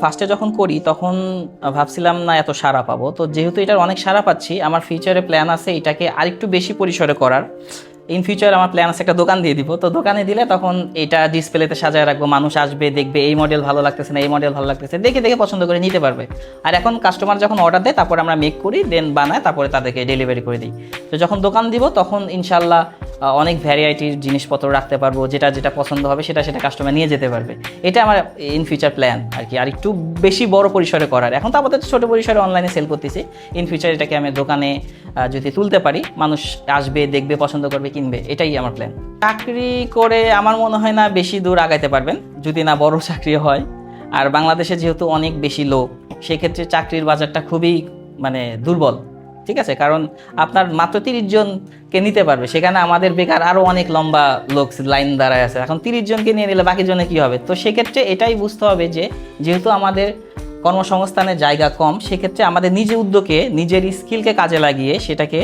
ফার্স্টে যখন করি তখন ভাবছিলাম না এত সাড়া পাবো, তো যেহেতু এটার অনেক সাড়া পাচ্ছি, আমার ফিউচারে প্ল্যান আছে এটাকে আরেকটু বেশি পরিসরে করার। ইন ফিউচার আমার প্ল্যান আছে একটা দোকান দিয়ে দিব, তো দোকানে দিলে তখন এটা ডিসপ্লেতে সাজায় রাখবো, মানুষ আসবে দেখবে এই মডেল ভালো লাগতেছে না এই মডেল ভালো লাগতেছে, দেখে দেখে পছন্দ করে নিতে পারবে। আর এখন কাস্টমার যখন অর্ডার দেয় তারপরে আমরা মেক করি, দেন বানায়, তারপরে তাদেরকে ডেলিভারি করে দিই। তো যখন দোকান দিব তখন ইনশাল্লাহ অনেক ভ্যারাইটির জিনিসপত্র রাখতে পারবো, যেটা যেটা পছন্দ হবে সেটা সেটা কাস্টমার নিয়ে যেতে পারবে। এটা আমার ইন ফিউচার প্ল্যান আর কি, আর একটু বেশি বড় পরিসরে করার। এখন তো আপাতত ছোটো পরিসরে অনলাইনে সেল করতেছি, ইন ফিউচার এটাকে আমি দোকানে যদি তুলতে পারি, মানুষ আসবে দেখবে পছন্দ করবে কিনবে, এটাই আমার প্ল্যান। চাকরি করে আমার মনে হয় না বেশি দূর আগাইতে পারবেন যদি না বড় চাকরি হয়। আর বাংলাদেশে যেহেতু অনেক বেশি লোক, সেক্ষেত্রে চাকরির বাজারটা খুবই মানে দুর্বল, ঠিক আছে। কারণ আপনার মাত্র 30 জনকে নিতে পারবে, সেখানে আমাদের বেকার আরও অনেক লম্বা লোক লাইন দাঁড়ায় আছে। এখন 30 জনকে নিয়ে নিলে বাকি জনে কী হবে? তো সেক্ষেত্রে এটাই বুঝতে হবে যে যেহেতু আমাদের কর্মসংস্থানের জায়গা কম, সেক্ষেত্রে আমাদের নিজে উদ্যোগে নিজের স্কিলকে কাজে লাগিয়ে সেটাকে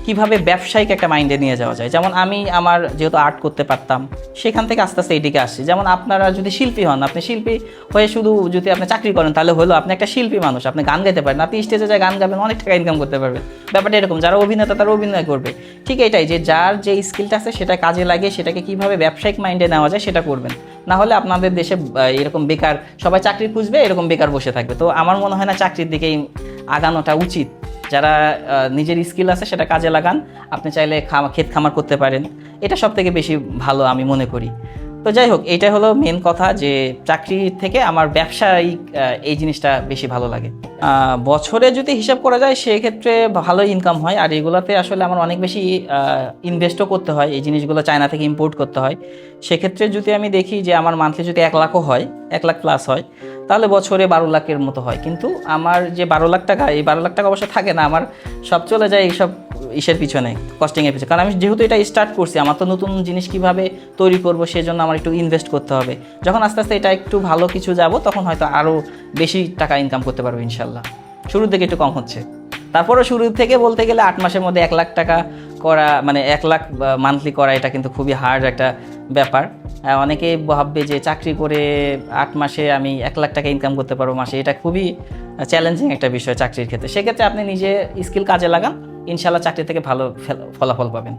কিভাবে ব্যবসায়িক একটা মাইন্ডে নিয়ে যাওয়া যায়। যেমন আমি আমার যেহেতু আর্ট করতে পারতাম, সেখান থেকে আস্তে আস্তে এদিকে আসছি। যেমন আপনারা যদি শিল্পী হন, আপনি শিল্পী হয়ে শুধু যদি আপনি চাকরি করেন তাহলে হলো, আপনি একটা শিল্পী মানুষ, আপনি গান গাইতে পারেন, আপনি স্টেজে যায় গান গাবেন, অনেক টাকা ইনকাম করতে পারবেন। ব্যাপারটা এরকম, যারা অভিনেতা তারা অভিনয় করবে, ঠিক এটাই যে যার যে স্কিলটা আছে সেটা কাজে লাগিয়ে সেটাকে কীভাবে ব্যবসায়িক মাইন্ডে নেওয়া যায় সেটা করবেন। না হলে আপনাদের দেশে এরকম বেকার সবাই চাকরি খুঁজবে, এরকম বেকার বসে থাকবে। তো আমার মনে হয় না চাকরির দিকেই আগানোটা উচিত। যারা নিজের স্কিল আছে সেটা কাজে লাগান, আপনি চাইলে ক্ষেত খামার করতে পারেন, এটা সব থেকে বেশি ভালো আমি মনে করি। তো যাই হোক, এইটা হলো মেন কথা যে চাকরি থেকে আমার ব্যবসায়িক এই জিনিসটা বেশি ভালো লাগে। বছরে যদি হিসাব করা যায় সেক্ষেত্রে ভালো ইনকাম হয়। আর এগুলোতে আসলে আমার অনেক বেশি ইনভেস্টও করতে হয়, এই জিনিসগুলো চায়না থেকে ইম্পোর্ট করতে হয়। সেক্ষেত্রে যদি আমি দেখি যে আমার মান্থলি যদি 1 লাখও হয়, 1 লাখ প্লাস হয়, তাহলে বছরে 12 লাখের মতো হয়। কিন্তু আমার যে 12 লাখ টাকা, এই 12 লাখ টাকা অবশ্য থাকে না, আমার সব চলে যায় এইসব ইসের পিছনে, কস্টিংয়ের পিছনে। কারণ আমি যেহেতু এটা স্টার্ট করছি, আমার তো নতুন জিনিস কীভাবে তৈরি করবো সেজন্য আমার একটু ইনভেস্ট করতে হবে। যখন আস্তে আস্তে এটা একটু ভালো কিছু যাব, তখন হয়তো আরও বেশি টাকা ইনকাম করতে পারবো ইনশাল্লাহ। শুরুর দিকে একটু কম হচ্ছে, তারপরে শুরু থেকে বলতে গেলে 8 মাসের মধ্যে 1 লাখ টাকা করা, মানে 1 লাখ মান্থলি করা, এটা কিন্তু খুবই হার্ড একটা ব্যাপার। অনেকেই ভাববে যে চাকরি করে 8 মাসে আমি 1 লাখ টাকা ইনকাম করতে পারবো মাসে, এটা খুবই চ্যালেঞ্জিং একটা বিষয় চাকরির ক্ষেত্রে। সেক্ষেত্রে আপনি নিজে স্কিল কাজে লাগান, ইনশাল্লাহ চাকরি থেকে ভালো ফলাফল পাবেন।